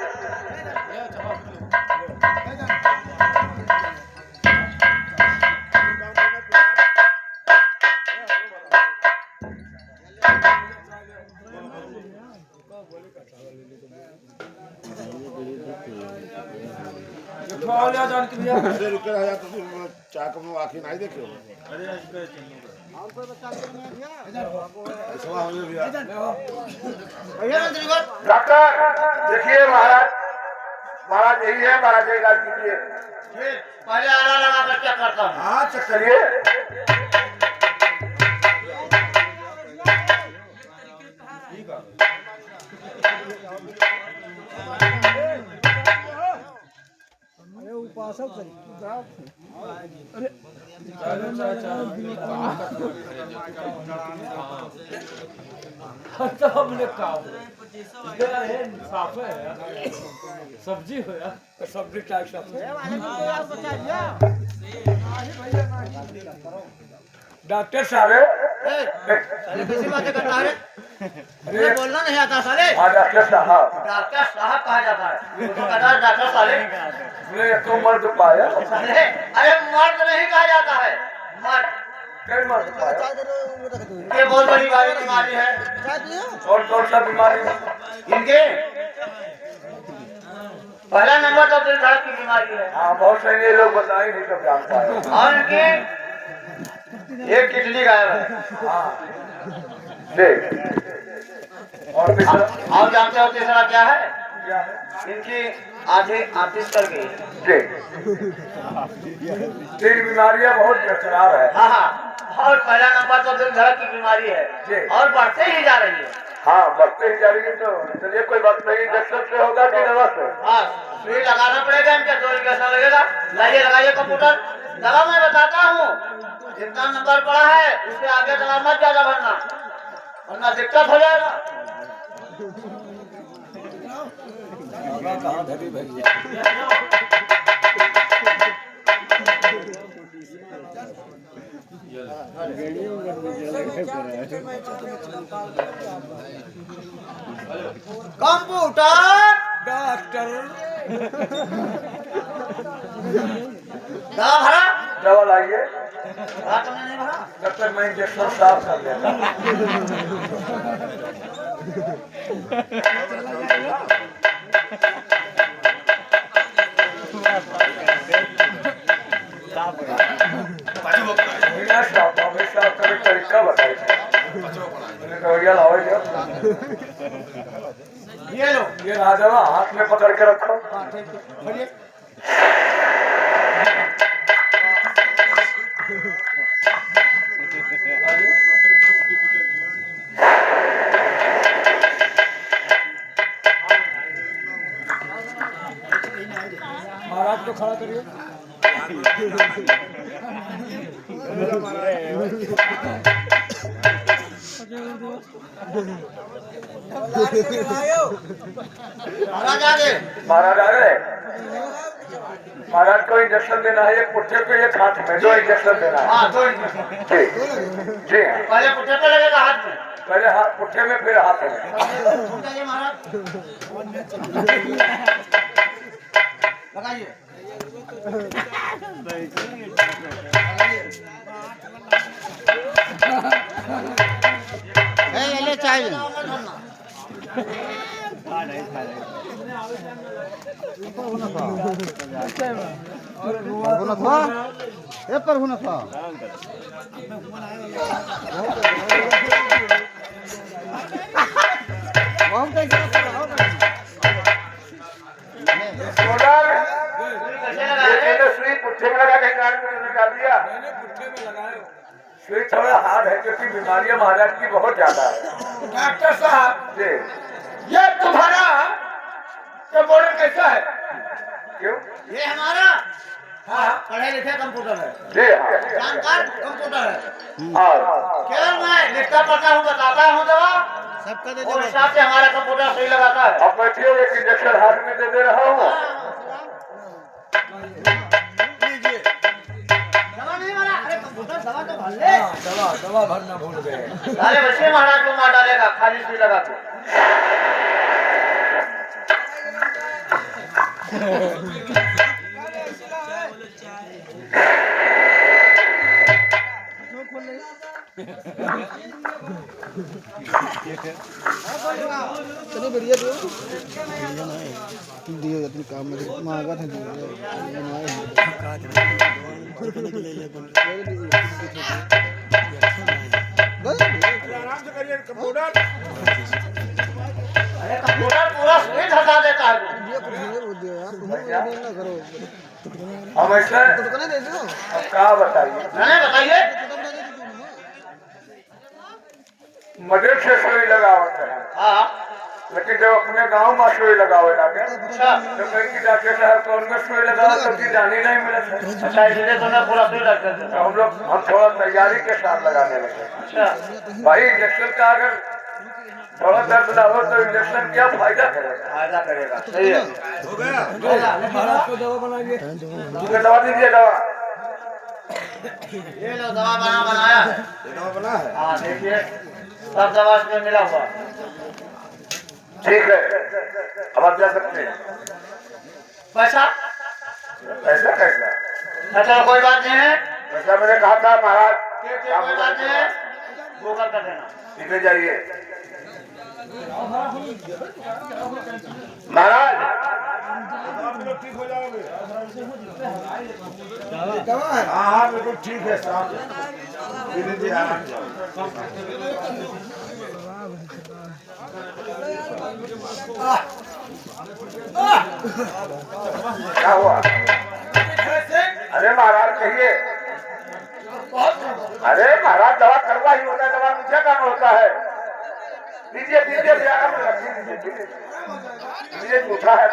Speaker 2: जान के भैया
Speaker 4: चाक में आखिर नहीं देखे हो।
Speaker 3: डॉक्टर देखिए, महाराज यही है, महाराज का इलाज कीजिए।
Speaker 1: पहले आला लगा कर चेक करता हूँ।
Speaker 3: हाँ चेक करिए।
Speaker 2: तो हमने कहा साफ है, सब्जी हो यार, सब्जी टाइप साफ डॉक्टर साहब
Speaker 1: साले कैसी बातें करता है? मुझे बोलना नहीं आता साले।
Speaker 3: हाँ डॉक्टर साहब,
Speaker 1: डॉक्टर साहब कहा जाता है, उसको कहता है डॉक्टर साले।
Speaker 3: ने तो मर्द पाया।
Speaker 1: साले, अरे मर्द नहीं कहा जाता है, मर्द
Speaker 3: कई मार पाया।
Speaker 1: ये बहुत बड़ी वाली बीमारी है।
Speaker 3: और कौन सा बीमारी?
Speaker 1: इनके पहला नंबर तो दिल धड़क की बीमारी है।
Speaker 3: हाँ, बहुत सही, ये लोग बताए नहीं सब जानता है।
Speaker 1: और इनकी एक किडनी गायब है।
Speaker 3: हाँ, देख। और तीसरा
Speaker 1: आप जानते हो तीसरा क्या है?
Speaker 3: क्या है?
Speaker 1: इनकी आधी आतिश कर गई।
Speaker 3: देख, तेरी बीमारियां बहुत बेकरार है।
Speaker 1: हाँ हाँ, और पहला नंबर तो दिल धड़क की बीमारी है
Speaker 3: जी।
Speaker 1: और बढ़ते ही जा रही है।
Speaker 3: हाँ, बढ़ते ही जा रही है। तो चलिए, कोई बात नहीं, इंजेक्शन से होगा कि दवा से?
Speaker 1: हाँ, सुई लगाना पड़ेगा इनके, 2 इंजेक्शन लगेगा। लाइए लगाइए कंप्यूटर, दवा मैं बताता हूँ। जितना नंबर पड़ा है उससे आगे दवा मत ज्यादा भरना, वरना दिक्कत हो जाएगा। कंप्यूटर
Speaker 2: डॉक्टर
Speaker 1: दवा भरा?
Speaker 3: दवा लाइए,
Speaker 1: भरा तुमने नहीं भरा?
Speaker 3: जब तक मैं इंजेक्शन साफ कर लेता। साफ करने का तरीका बताइए। दवाइयाँ लाओ,
Speaker 1: ये लो।
Speaker 3: ये ना दवा हाथ में पकड़ के रखो।
Speaker 2: महाराज को खड़ा करिए।
Speaker 1: महाराज आगे।
Speaker 3: महाराज आ गए। महाराज को इंजेक्शन देना है, एक पुट्ठे पे एक हाथ में, 2 इंजेक्शन देना है।
Speaker 1: हाँ, 2 इंजेक्शन।
Speaker 3: जी जी हाँ।
Speaker 1: पहले पुट्ठे पे लगेगा हाथ में।
Speaker 3: पहले हाथ पुट्ठे में, फिर हाथ में।
Speaker 1: लगाइए महाराज, लगाइए। ले चाहिए पर होना था।
Speaker 3: सुई पुट्ठे में लगा के कान में निकाल दिया। सुई थोड़ा हार्ड है क्योंकि बीमारियां महाराज की बहुत ज्यादा है।
Speaker 2: डॉक्टर साहब,
Speaker 3: जी,
Speaker 2: ये तुम्हारा कंप्यूटर कैसा है?
Speaker 3: क्यों?
Speaker 1: ये हमारा
Speaker 2: हाँ,
Speaker 1: पढ़े लिखे कंप्यूटर है,
Speaker 3: जी हाँ।
Speaker 1: जानकार कंप्यूटर है।
Speaker 3: और
Speaker 1: केवल मैं लिखता पढ़ता हूँ, बताता हूँ दवा, सबका दे और हिसाब से हमारा कंप्यूटर सही लगाता है।
Speaker 3: अब बैठिए, एक इंजेक्शन हाथ में दे रहा हूँ।
Speaker 1: दवा नहीं भरा? अरे कंप्यूटर दवा तो भर ले।
Speaker 2: दवा भरना भूल गए।
Speaker 1: अरे बच्चे महाराज को मार डालेगा खाली सुई लगा के।
Speaker 5: चलो बढ़िया दियो तुम काम में मांगा था
Speaker 2: आराम से करिए कंप्यूटर।
Speaker 1: अरे कंप्यूटर पूरा सुई धसा देता है।
Speaker 5: ना करो
Speaker 3: हम ऐसा
Speaker 5: तो नहीं दे दो
Speaker 3: अब क्या बताइए?
Speaker 1: नहीं बताइए।
Speaker 3: मदद से सुई लगावत है,
Speaker 1: हाँ,
Speaker 3: लेकिन जब अपने गांव में सुई लगावे लगे
Speaker 1: अच्छा
Speaker 3: तो कहीं की डॉक्टर साहब कौन में सुई लगाओ तो की जानी नहीं मिले थे।
Speaker 1: अच्छा, इसलिए तो मैं पूरा सुई लगता
Speaker 3: तो
Speaker 1: था।
Speaker 3: हम थोड़ा तैयारी के साथ लगाने लगे।
Speaker 1: अच्छा,
Speaker 3: भाई इंजेक्शन का अगर थोड़ा दर्द ना हो तो इंजेक्शन क्या फायदा करेगा?
Speaker 1: फायदा करेगा, सही है।
Speaker 2: हो गया।
Speaker 1: महाराज
Speaker 2: को दवा बनाइए।
Speaker 3: ठीक है, दवा दीजिए। दवा
Speaker 1: ये लो, दवा बनाया है।
Speaker 2: दवा बना है।
Speaker 1: हाँ देखिए, सब दवा इसमें मिला हुआ।
Speaker 3: ठीक है, अब आप जा सकते हैं।
Speaker 1: पैसा?
Speaker 3: ऐसा कैसा?
Speaker 1: अच्छा कोई बात नहीं है।
Speaker 3: ऐसा मैंने कहा था महाराज
Speaker 2: कोई बात नहीं,
Speaker 1: गोबर कर देना।
Speaker 3: निकल जाइए महाराज।
Speaker 4: आप लोग ठीक हो जाओगे।
Speaker 5: दवा है
Speaker 4: हाँ हाँ बिल्कुल ठीक है साहब। धीरे धीरे आराम से।
Speaker 3: क्या हुआ? अरे महाराज कहिए। अरे महाराज दवा करवा ही होता है, दवा मीठा काम होता है। दीजिए दीजिए ये झूठा है।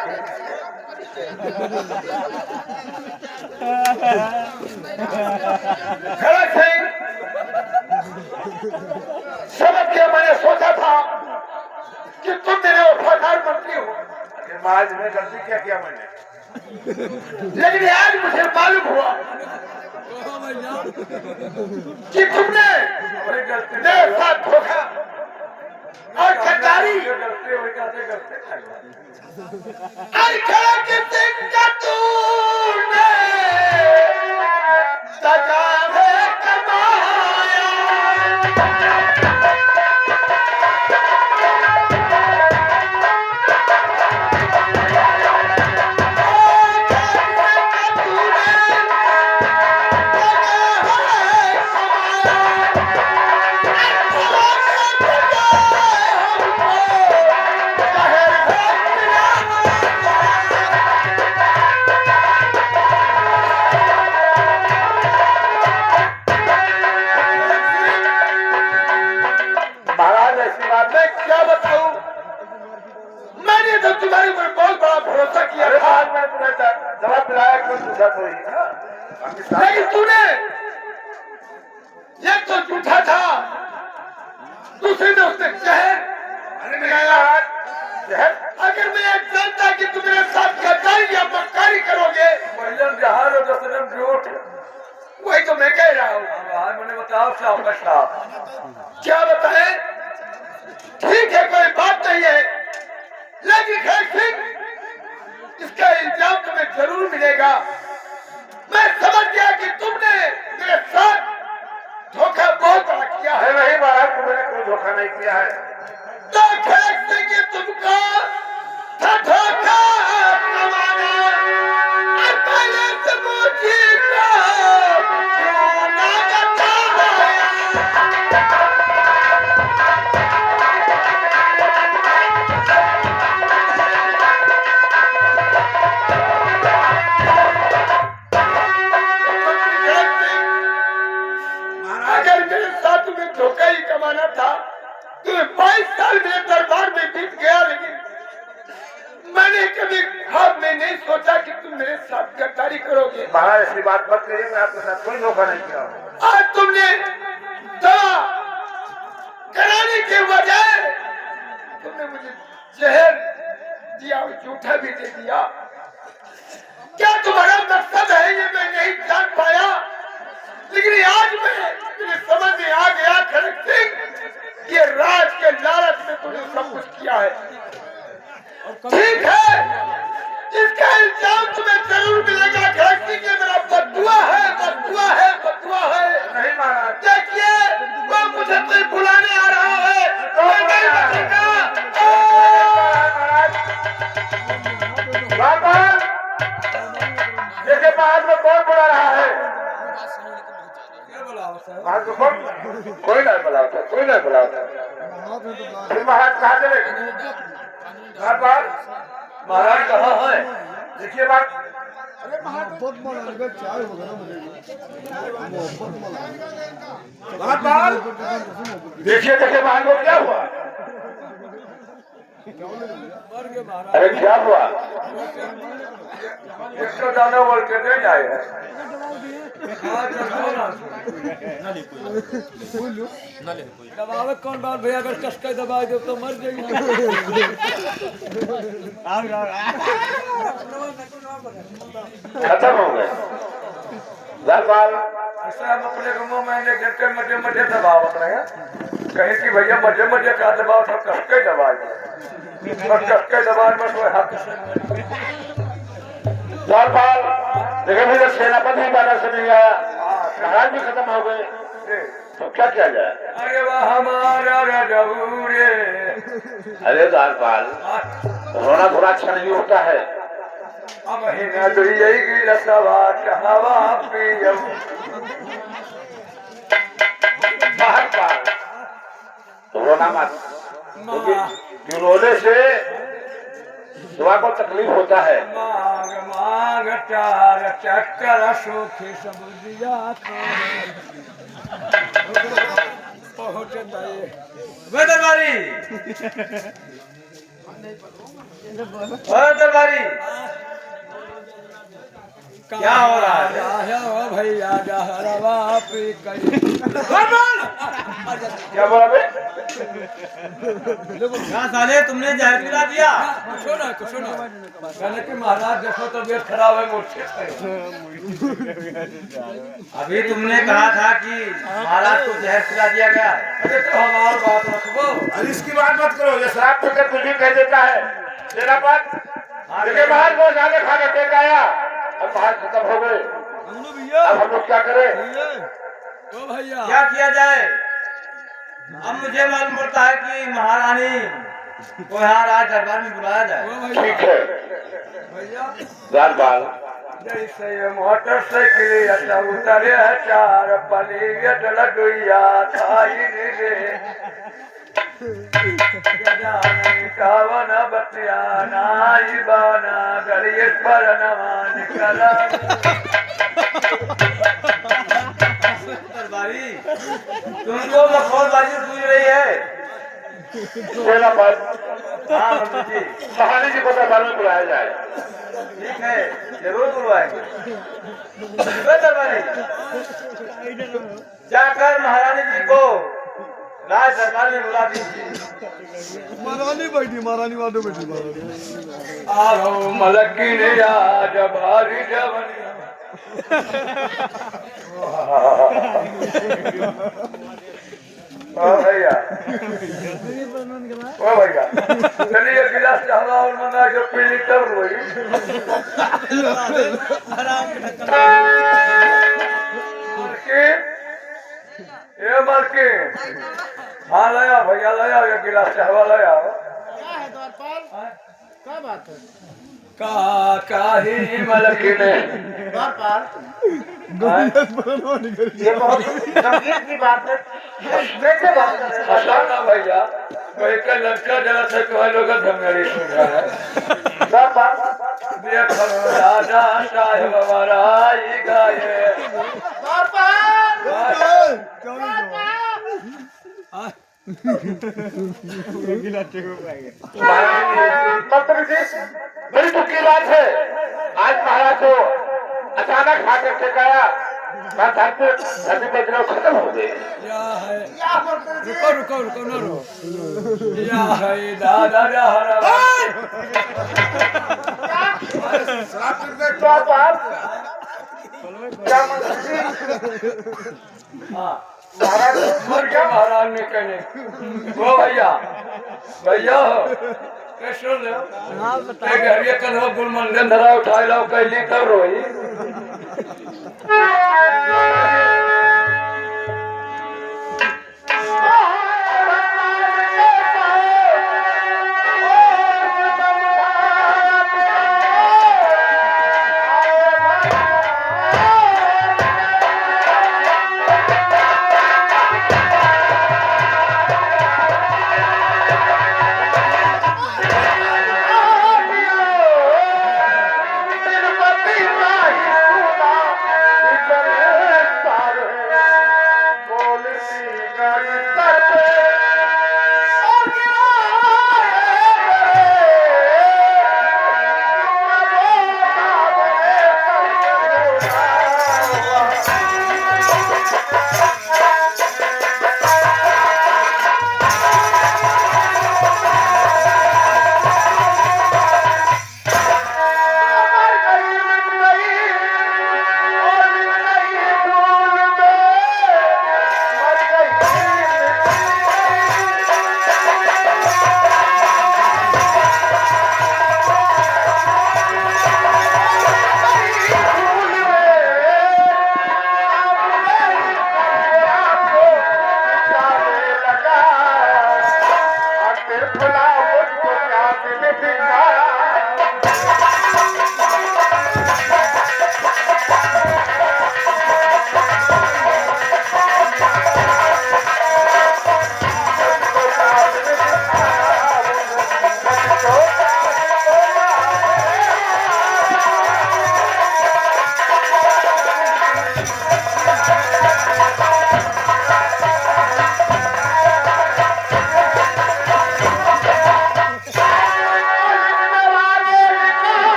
Speaker 2: खड़क सिंह, समझ के मैंने सोचा था कि तुम मेरे वफादार मंत्री हो,
Speaker 3: महाराज ने गलती क्या किया मैंने?
Speaker 2: लेकिन आज मुझे मालूम हुआ कि तुमने मेरे साथ धोखा और गद्दारी और खड़क सिंह का तूने सजा है कमाया।
Speaker 3: महाराज ऐसी बात
Speaker 2: मैं क्या बताऊं, मैंने तो तुम्हारे ऊपर बहुत बड़ा भरोसा किया
Speaker 3: अरे
Speaker 2: था,
Speaker 3: आज मैं तुम्हें दवा पिलाया क्यों झूठा तो ही था।
Speaker 2: लेकिन तूने एक तो झूठा था, दूसरे में उसने जहर मिलाया। अगर मैं ये जानता कि तुम मेरे साथ गद्दारी या मक्कारी करोगे,
Speaker 3: जहाज और दसनम झूठ।
Speaker 2: वही तो मैं कह रहा हूँ।
Speaker 3: मैंने बताओ साहब का साहब
Speaker 2: क्या बताए? ठीक है, कोई बात नहीं है, लेकिन खड़क सिंह, इसका इल्जाम तुम्हें जरूर मिलेगा। मैं समझ गया कि तुमने मेरे साथ धोखा बहुत बड़ा किया है।
Speaker 3: नहीं महाराज मैंने कोई धोखा नहीं किया है।
Speaker 2: तो खड़क सिंह ये तुमको था धोखा कमाना, और पहले से मुझे को क्यों ना बताया? अगर मेरे साथ तुम्हें धोखा ही कमाना था, तुम्हें 22 साल मेरे दरबार में बीत गया, लेकिन मैंने कभी ख्वाब में नहीं सोचा कि तुम मेरे साथ गद्दारी करोगे।
Speaker 3: महाराज ऐसी बात मत करिए, मैं आपके साथ कोई धोखा नहीं किया हूँ।
Speaker 2: आज तुमने दवा कराने के बजाय तुमने मुझे जहर दिया और झूठा भी दे दिया। क्या तुम्हारा मकसद है ये मैं नहीं जान पाया, लेकिन आज मेरे समझ में आ गया खड़क सिंह, ये राज के लालच में तुमने सब कुछ किया है। ठीक है, इसका इल्जाम तुम्हें जरूर मिलेगा खड़क सिंह, ये मेरा बददुआ है, बददुआ है, बददुआ है।
Speaker 3: नहीं महाराज
Speaker 2: देखिए वो मुझे कोई बुलाने आ रहा है, मैं नहीं बचूंगा।
Speaker 3: महाराज देखिए महाराज में कौन बुला रहा है? महाराज को कौन? कोई नहीं बुलाता, कोई नहीं बुलाता। फिर महाराज कहाँ चले?
Speaker 1: महाराज कहाँ है?
Speaker 3: देखिए बात
Speaker 5: मोहब्बत में लगा चाय वगैरह मिलेगी मोहब्बत में
Speaker 3: देखिए देखिए महाराज को क्या हुआ? अरे क्या हुआ? इसको जाना बोल के नहीं आए हैं।
Speaker 6: दबावे कौन बात भैया, अगर कस के दबा दो तो मर जाएगी।
Speaker 3: खत्म हो गए। दरबार
Speaker 2: ऐसा हम अपने रूमों में घंटे मजे मजे दबावत रहे, कहीं कि भैया मजे मजे का दबाव सब कस के दबा कस के दबाव में कोई हक।
Speaker 3: दरबार देखिए भैया सेनापति बारह से नहीं आया, महाराज भी खत्म हो गए। तो क्या किया जाए?
Speaker 2: अरे वाह हमारा रजऊ रे।
Speaker 3: अरे दासपाल, रोना थोड़ा अच्छा नहीं होता है।
Speaker 2: अब हिना दुई रसवा कहवा पियऊ।
Speaker 3: बाहर पाल, रोना मत, क्योंकि रोने से दुआ को तकलीफ होता है।
Speaker 2: मांग मांग चार चक्कर सुखी सब दिया पहुँच गए।
Speaker 1: वे दरबारी, दरबारी, क्या हो रहा है?
Speaker 2: भैया जहरवा पी कई।
Speaker 3: क्या बोला बे?
Speaker 1: क्या साले तुमने जहर पिला दिया?
Speaker 2: सुनो कहने कि महाराज देखो तबीयत खराब है मुझसे।
Speaker 1: अभी तुमने कहा था कि महाराज को जहर पिला दिया गया।
Speaker 2: अरे तो हमारी बात रखो।
Speaker 3: अरे इसकी बात मत करो, ये शराब पीकर कुछ भी कह देता है। तेरा बात देखिए, बाहर बहुत ज्यादा खाना टेक आया, अब बाहर खत्म हो गए। अब हम लोग क्या करें?
Speaker 2: ओ भैया
Speaker 1: क्या किया जाए? अब मुझे मालूम पड़ता है कि महारानी को यहाँ राज दरबार में बुलाया जाए।
Speaker 3: ठीक है
Speaker 2: भैया
Speaker 3: दासपाल,
Speaker 2: जैसे ये मोटरसाइकिल अच्छा उतरे चार पलियट लडुइया थाई रे। कावन बतिया नाई बाना गरीश्वर नवा निकला।
Speaker 1: दरबारी, तुमको मखौलबाजी सूझ रही है?
Speaker 3: तेरा बात
Speaker 1: हाँ मंत्री जी,
Speaker 3: महारानी जी को दरबार में बुलाया जाए।
Speaker 1: ठीक है, जरूर बुलवाएंगे। वे दरबारी, जाकर महारानी जी को राज दरबार में बुला दीजिए।
Speaker 5: महारानी बैठी, महारानी वादो बैठी, महारानी।
Speaker 2: आहो मलकी ने आज भारी जवनिया। ओ भैया, ओ भैया, चलिए गिलास चाहवा और मंगा के पी ली तब हुई। ये मलकी, हाँ लाया भैया, लाया ये गिलास चाहवा लाया। काही मलकी ने
Speaker 3: ये बहुत गंभीर की बात है। कैसे बात कर रहे हैं?
Speaker 2: हटाना भैया, कोई का लड़का जरा से कोई लोग धमगड़ी सुन रहा है। देखो राजा साहेब वराई गाये।
Speaker 3: मंत्री जी, बड़ी दुख की बात है। आज महाराज को अचानक हाथ रखे गया, धरती पे दिनों खत्म हो गए।
Speaker 2: क्या है? रुको रुको रुको न रो। क्या है दादा जहरा?
Speaker 3: क्या मंत्री जी?
Speaker 2: हाँ महाराज मर गया। महाराज ने कहने वो भैया भैया हो कैसे ले घर ये कन्हो गुल मंडन धरा उठाई लाओ कैली कर रोई।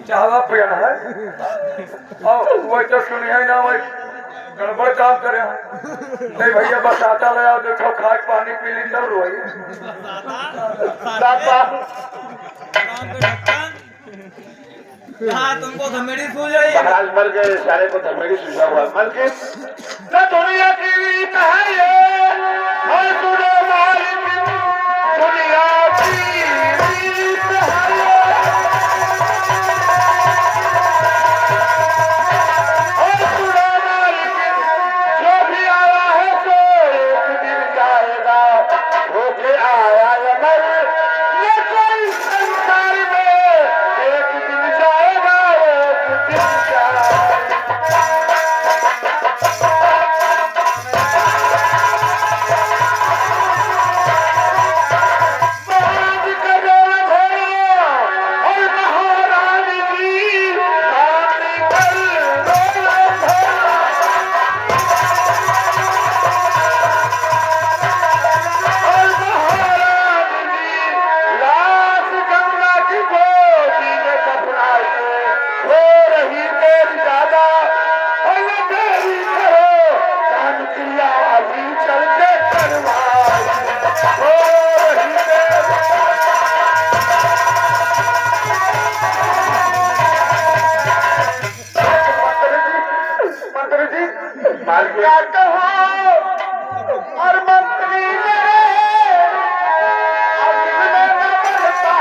Speaker 3: चाहवा पिया है और वो तो सुनिए ना वो गड़बड़ काम करे नहीं भैया बस आता ले आओ देखो खाद पानी पी ली तब रोई
Speaker 6: हाँ तुमको धमेड़ी सूझ रही है
Speaker 2: महाराज मर गए सारे को धमेड़ी सूझा हुआ मर के न दुनिया की रीत है ये और सुनो मालिक दुनिया की रीत है ये और सुनो मालिक जो भी आया है तो एक दिन जाएगा होके आया अमर ये कोई संसार में एक दिन जाएगा एक दिन जाएगा महाराज का जोड़ा घोड़ा और महारानी जी रानी कल रोड़ा घोड़ा और महारानी जी लाश गंगा की गोदी में दफनाइए हो रही देर ज्यादा और ये देरी करो कान क्रिया अभी चल के करवाइए हो रही देर मंत्री जी क्या कहो और मंत्री मेरे अब मैं न बढ़ता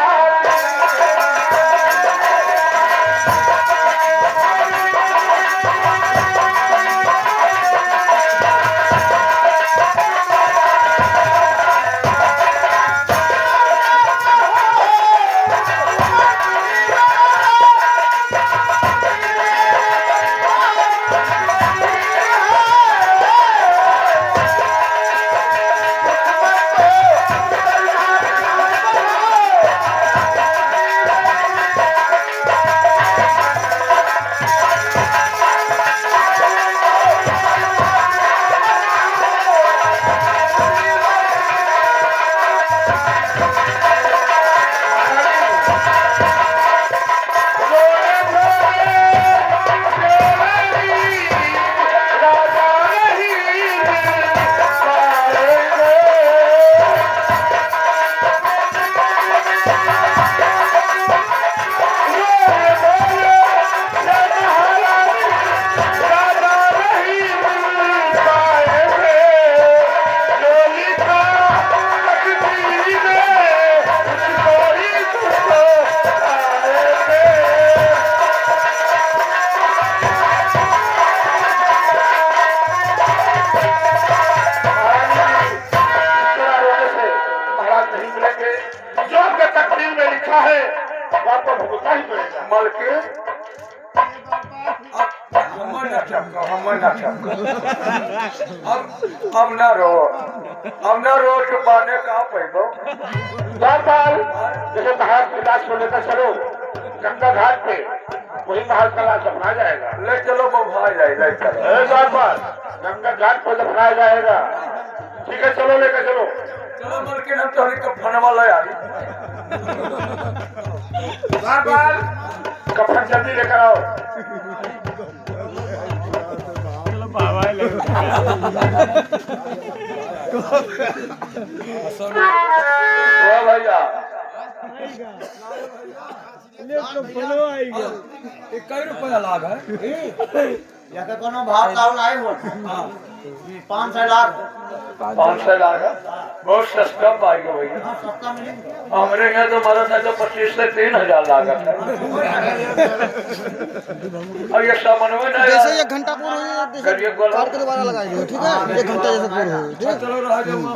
Speaker 2: जो आपके तकदीर में लिखा है वो आपको भुगतना ही पड़ेगा मर के
Speaker 3: अब ना रो छुपाने का पैदो
Speaker 2: बार जैसे महाराज कैलाश को लेकर चलो गंगा घाट पे वही महाराज कैलाश दफना जाएगा
Speaker 3: ले चलो वो भाई जाए ले चलो
Speaker 2: बार गंगा घाट पर दफनाया जाएगा ठीक है चलो लेकर चलो
Speaker 3: चलो मर के हम तो कफन वाला यार
Speaker 2: बार कफन जल्दी लेकर आओ
Speaker 3: ओ भैया
Speaker 6: कई रुपया लाग है
Speaker 5: या तो कोनो भाव लाओ लाए हो
Speaker 6: हाँ
Speaker 5: 500 लाख
Speaker 3: 500 लाख बहुत सस्ता पाएगा भैया। हमारे यहाँ तो हमारा था तो 25 से 3000 लागत है। और ये सामान में ना
Speaker 5: जैसे 1 घंटा पूरा हो
Speaker 3: करिए बोलो।
Speaker 5: काट के दोबारा लगाएंगे, ठीक है? 1 घंटा जैसे पूरा हो, ठीक है?
Speaker 6: चलो रहा जाऊंगा